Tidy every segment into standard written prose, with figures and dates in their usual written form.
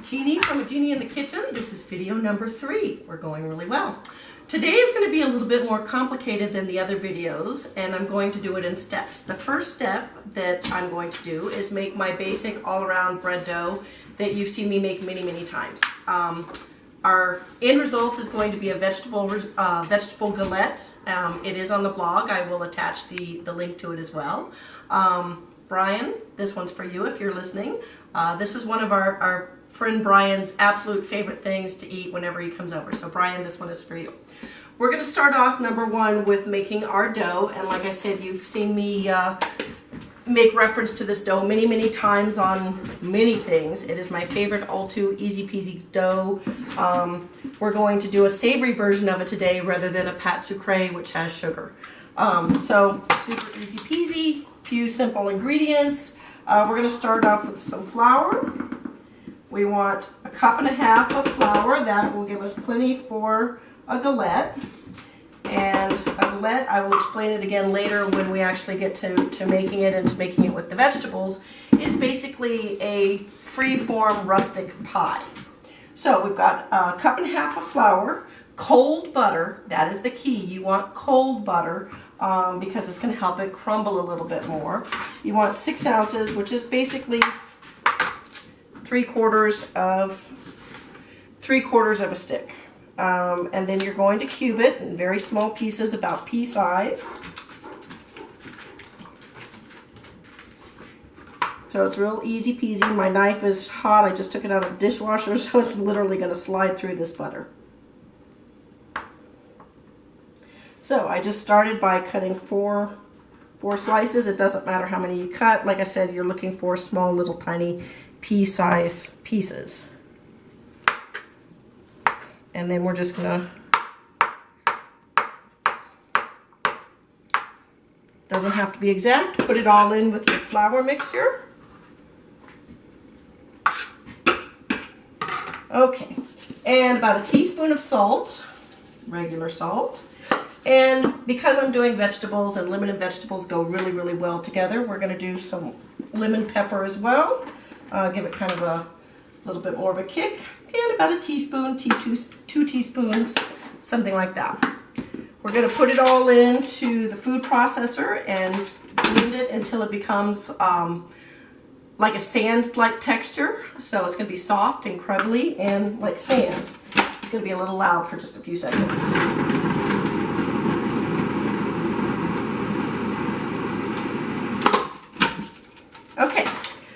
Jeannie from A Jeannie in the Kitchen. This is video number 3. We're going really well. Today is going to be a little bit more complicated than the other videos, and I'm going to do it in steps. The first step that I'm going to do is make my basic all-around bread dough that you've seen me make many, many times. Our end result is going to be a vegetable galette. It is on the blog. I will attach the link to it as well. Bryan, this one's for you if you're listening. This is one of our friend Bryan's absolute favorite things to eat whenever he comes over. So Bryan, this one is for you. We're going to start off, number one, with making our dough. And like I said, you've seen me make reference to this dough many, many times on many things. It is my favorite all-too easy peasy dough. We're going to do a savory version of it today rather than a pâte sucrée, which has sugar. So super easy peasy, few simple ingredients. We're going to start off with some flour. We want 1.5 cups of flour. That will give us plenty for a galette. And a galette, I will explain it again later when we actually get to making it and to making it with the vegetables, is basically a free-form rustic pie. So we've got 1.5 cups of flour, cold butter. That is the key. You want cold butter because it's going to help it crumble a little bit more. You want 6 ounces, which is basically 3/4 of a stick. And then you're going to cube it in very small pieces, about pea size. So it's real easy peasy. My knife is hot. I just took it out of the dishwasher, so it's literally going to slide through this butter. So I just started by cutting four slices. It doesn't matter how many you cut. Like I said, you're looking for small, little, tiny pea-size pieces. And then we're just gonna, doesn't have to be exact, put it all in with your flour mixture. Okay, and about a teaspoon of salt, regular salt. And because I'm doing vegetables, and lemon and vegetables go really, really well together, we're gonna do some lemon pepper as well. Give it kind of a little bit more of a kick. And about a teaspoon, 2 teaspoons, something like that. We're going to put it all into the food processor and blend it until it becomes like a sand-like texture. So it's going to be soft and crumbly and like sand. It's going to be a little loud for just a few seconds. Okay,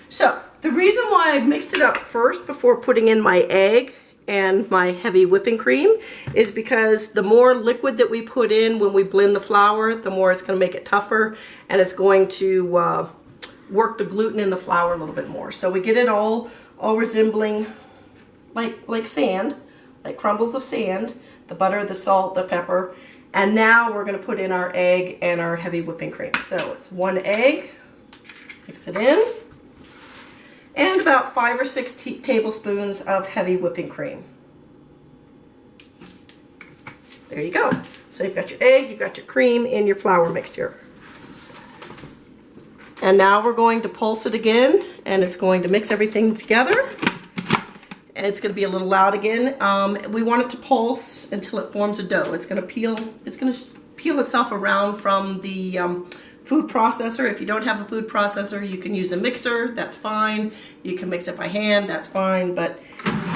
so the reason why I mixed it up first before putting in my egg and my heavy whipping cream is because the more liquid that we put in when we blend the flour, the more it's going to make it tougher, and it's going to work the gluten in the flour a little bit more. So we get it all resembling like sand, like crumbles of sand, the butter, the salt, the pepper, and now we're going to put in our egg and our heavy whipping cream. So it's 1 egg, mix it in. And about 5 or 6 tablespoons of heavy whipping cream. There you go. So you've got your egg, you've got your cream in your flour mixture. And now we're going to pulse it again, and it's going to mix everything together. And it's going to be a little loud again. We want it to pulse until it forms a dough. It's going to peel itself around from the food processor. If you don't have a food processor, you can use a mixer, that's fine. You can mix it by hand, that's fine, but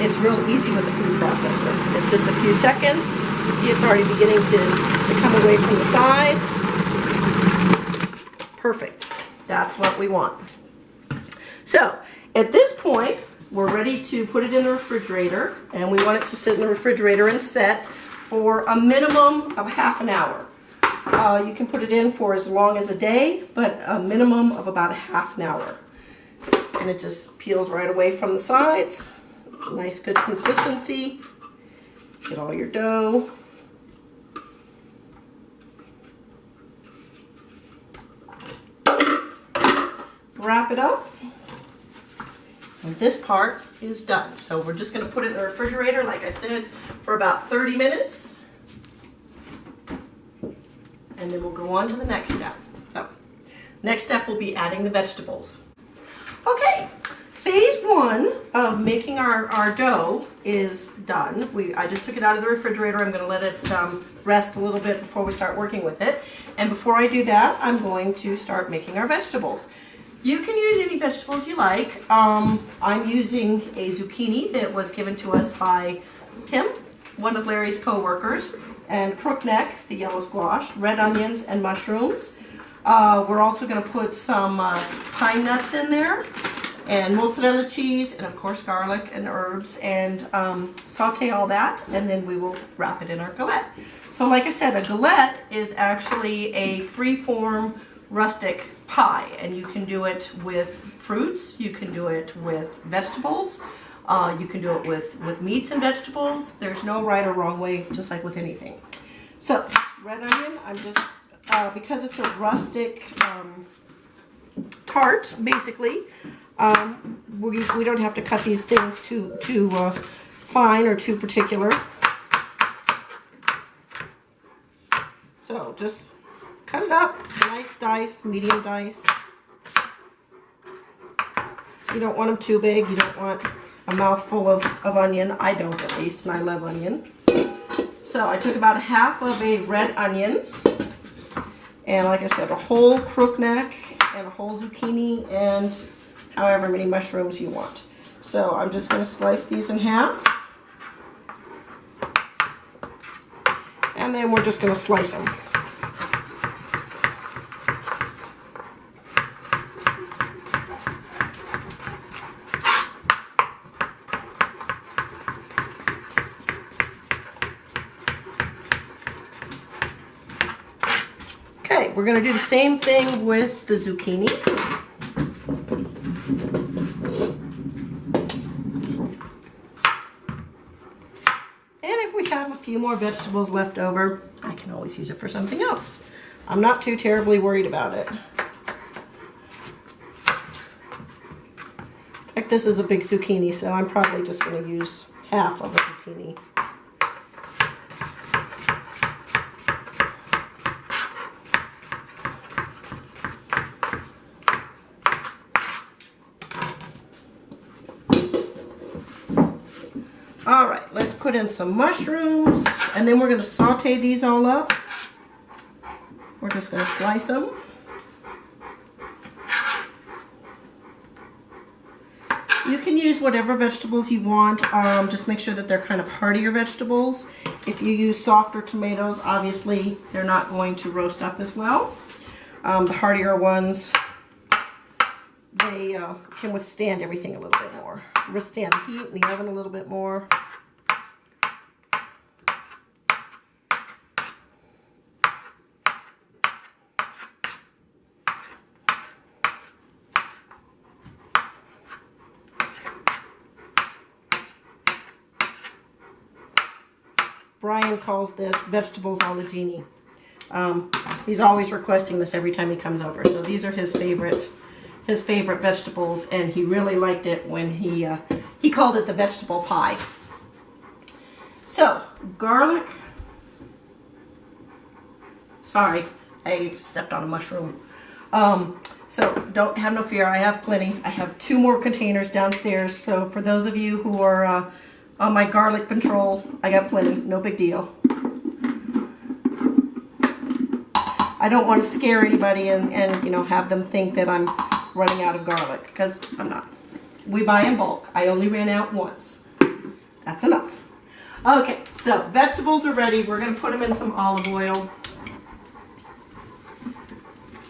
it's real easy with the food processor. It's just a few seconds. See, it's already beginning to come away from the sides. Perfect. That's what we want. So, at this point, we're ready to put it in the refrigerator, and we want it to sit in the refrigerator and set for a minimum of half an hour. You can put it in for as long as a day, but a minimum of about half an hour. And it just peels right away from the sides. It's a nice, good consistency. Get all your dough. Wrap it up. And this part is done. So we're just going to put it in the refrigerator, like I said, for about 30 minutes. And then we'll go on to the next step. So, next step will be adding the vegetables. Okay, phase one of making our dough is done. I just took it out of the refrigerator. I'm going to let it rest a little bit before we start working with it. And before I do that, I'm going to start making our vegetables. You can use any vegetables you like. I'm using a zucchini that was given to us by Tim, one of Larry's co-workers, and crookneck, the yellow squash, red onions, and mushrooms. We're also going to put some pine nuts in there, and mozzarella cheese, and of course garlic and herbs, and saute all that, and then we will wrap it in our galette. So like I said, a galette is actually a free-form rustic pie, and you can do it with fruits, you can do it with vegetables, you can do it with meats and vegetables. There's no right or wrong way, just like with anything. So red onion, I'm just, because it's a rustic tart, basically, we don't have to cut these things too fine or too particular. So just cut it up, nice dice, medium dice. You don't want them too big. You don't want a mouthful of onion. I don't, at least, and I love onion. So I took about half of a red onion, and like I said, a whole crookneck, and a whole zucchini, and however many mushrooms you want. So I'm just going to slice these in half, and then we're just going to slice them. Okay, we're going to do the same thing with the zucchini. Have a few more vegetables left over, I can always use it for something else. I'm not too terribly worried about it. In fact, this is a big zucchini, so I'm probably just going to use half of a zucchini. All right, let's put in some mushrooms, and then we're going to saute these all up. We're just going to slice them. You can use whatever vegetables you want. Just make sure that they're kind of heartier vegetables. If you use softer tomatoes, obviously they're not going to roast up as well. The heartier ones, they can withstand everything a little bit more. Withstand the heat in the oven a little bit more. Bryan calls this vegetables a la Jeanne. He's always requesting this every time he comes over. So these are his favorite vegetables, and he really liked it when he called it the vegetable pie. So garlic. Sorry, I stepped on a mushroom. So don't have no fear. I have plenty. I have 2 more containers downstairs. So for those of you who are on my garlic patrol, I got plenty. No big deal. I don't want to scare anybody and you know, have them think that I'm running out of garlic, because I'm not. We buy in bulk. I only ran out once. That's enough. Okay, so vegetables are ready. We're going to put them in some olive oil.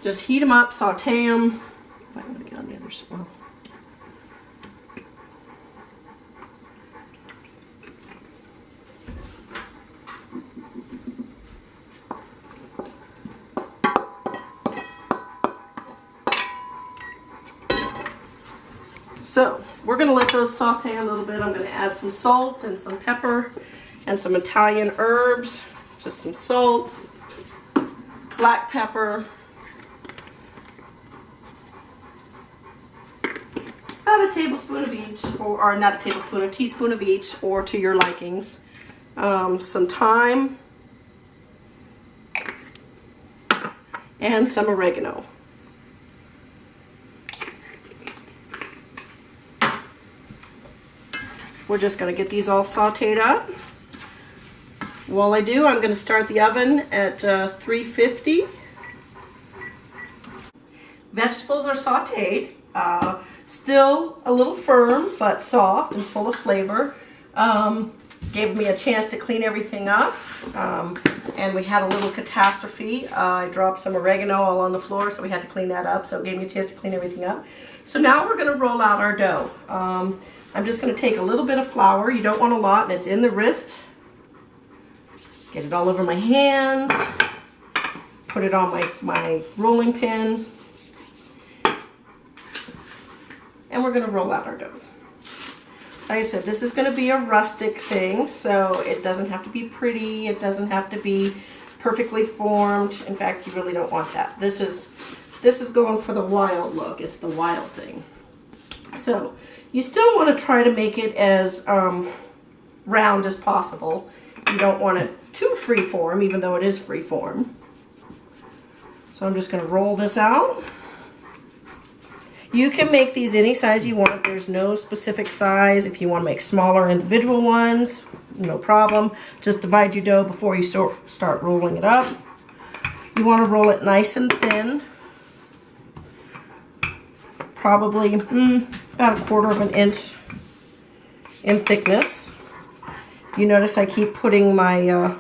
Just heat them up, saute them. I'm going to get on the other side. So we're going to let those saute a little bit. I'm going to add some salt and some pepper and some Italian herbs. Just some salt, black pepper, about a tablespoon of each, or not a tablespoon, a teaspoon of each, or to your likings. Some thyme and some oregano. We're just going to get these all sauteed up. While I do, I'm going to start the oven at 350. Vegetables are sauteed. Still a little firm, but soft and full of flavor. Gave me a chance to clean everything up. And we had a little catastrophe. I dropped some oregano all on the floor, so we had to clean that up. So it gave me a chance to clean everything up. So now we're going to roll out our dough. I'm just going to take a little bit of flour. You don't want a lot, and it's in the wrist. Get it all over my hands. Put it on my rolling pin. And we're going to roll out our dough. Like I said, this is going to be a rustic thing, so it doesn't have to be pretty. It doesn't have to be perfectly formed. In fact, you really don't want that. This is going for the wild look. It's the wild thing. So you still want to try to make it as round as possible. You don't want it too free form, even though it is free form. So I'm just going to roll this out. You can make these any size you want. There's no specific size. If you want to make smaller individual ones, no problem. Just divide your dough before you start rolling it up. You want to roll it nice and thin. Probably about 1/4 of an inch in thickness. You notice I keep putting my,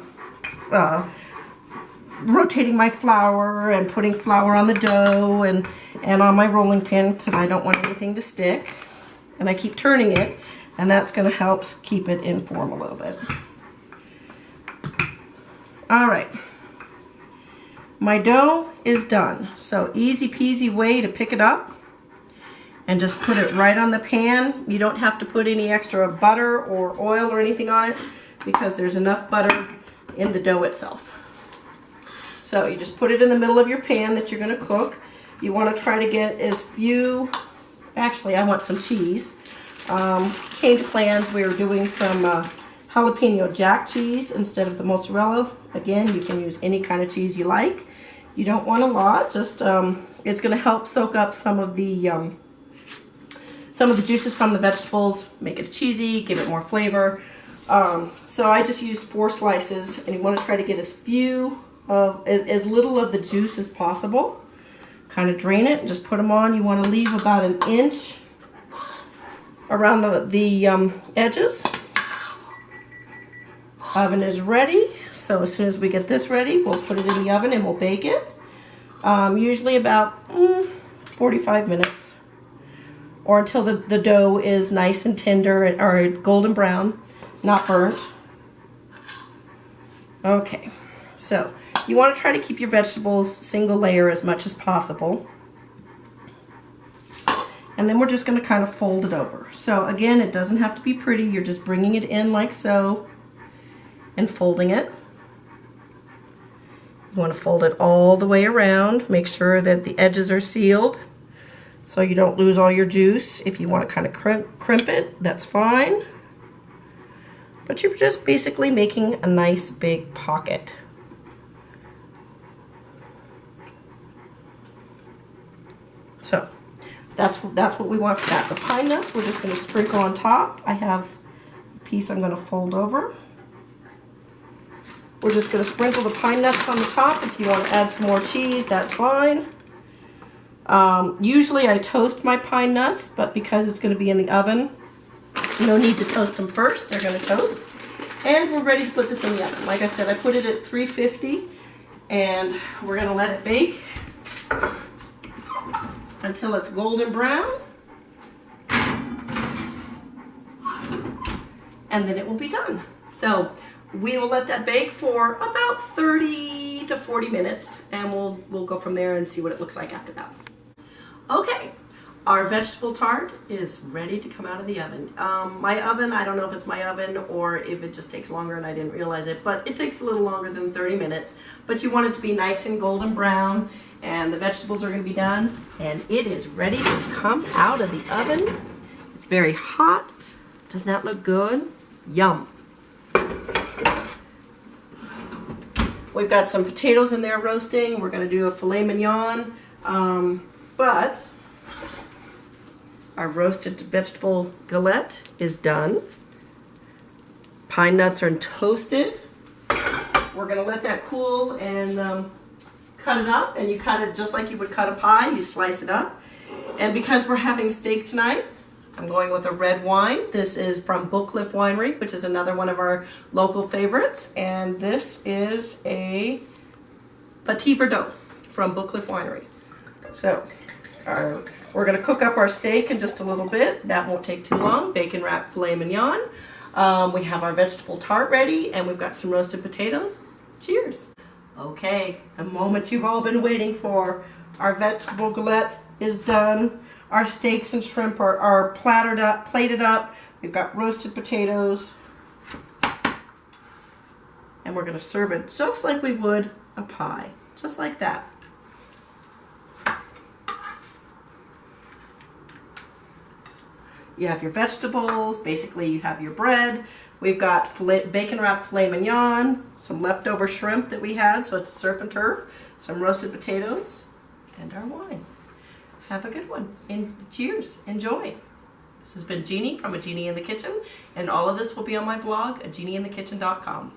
rotating my flour and putting flour on the dough and on my rolling pin because I don't want anything to stick. And I keep turning it, and that's going to help keep it in form a little bit. All right. My dough is done. So easy peasy way to pick it up and just put it right on the pan. You don't have to put any extra butter or oil or anything on it because there's enough butter in the dough itself. So you just put it in the middle of your pan that you're going to cook. You want to try to get as few, actually I want some cheese. Change of plans, we're doing some jalapeno jack cheese instead of the mozzarella. Again, you can use any kind of cheese you like. You don't want a lot, just it's going to help soak up some of the juices from the vegetables, make it cheesy, give it more flavor. So I just used 4 slices, and you want to try to get as little of the juice as possible. Kind of drain it and just put them on. You want to leave about 1 inch around the edges. Oven is ready, so as soon as we get this ready, we'll put it in the oven and we'll bake it. Usually about 45 minutes, or until the dough is nice and tender or golden brown, not burnt. Okay, so you want to try to keep your vegetables single layer as much as possible. And then we're just going to kind of fold it over. So again, it doesn't have to be pretty. You're just bringing it in like so and folding it. You want to fold it all the way around. Make sure that the edges are sealed so you don't lose all your juice. If you want to kind of crimp it, that's fine. But you're just basically making a nice big pocket. So that's what we want for that. The pine nuts, we're just going to sprinkle on top. I have a piece I'm going to fold over. We're just going to sprinkle the pine nuts on the top. If you want to add some more cheese, that's fine. Usually I toast my pine nuts, but because it's going to be in the oven, no need to toast them first. They're going to toast. And we're ready to put this in the oven. Like I said, I put it at 350, and we're going to let it bake until it's golden brown. And then it will be done. So we will let that bake for about 30 to 40 minutes, and we'll go from there and see what it looks like after that. Okay, our vegetable tart is ready to come out of the oven. My oven, I don't know if it's my oven or if it just takes longer and I didn't realize it, but it takes a little longer than 30 minutes. But you want it to be nice and golden brown, and the vegetables are going to be done, and it is ready to come out of the oven. It's very hot. Doesn't that look good? Yum. We've got some potatoes in there roasting. We're going to do a filet mignon, but our roasted vegetable galette is done. Pine nuts are toasted. We're gonna let that cool and cut it up, and you cut it just like you would cut a pie. You slice it up. And because we're having steak tonight, I'm going with a red wine. This is from Bookcliff Winery, which is another one of our local favorites. And this is a Petit Verdot from Bookcliff Winery. So we're gonna cook up our steak in just a little bit. That won't take too long. Bacon wrapped filet mignon. We have our vegetable tart ready, and we've got some roasted potatoes. Cheers. Okay, the moment you've all been waiting for. Our vegetable galette is done. Our steaks and shrimp are plated up. We've got roasted potatoes. And we're gonna serve it just like we would a pie, just like that. You have your vegetables, basically you have your bread. We've got bacon wrapped filet mignon, some leftover shrimp that we had, so it's a surf and turf, some roasted potatoes, and our wine. Have a good one, and cheers, enjoy. This has been Jeannie from A Jeannie in the Kitchen, and all of this will be on my blog, ajeannieinthekitchen.com.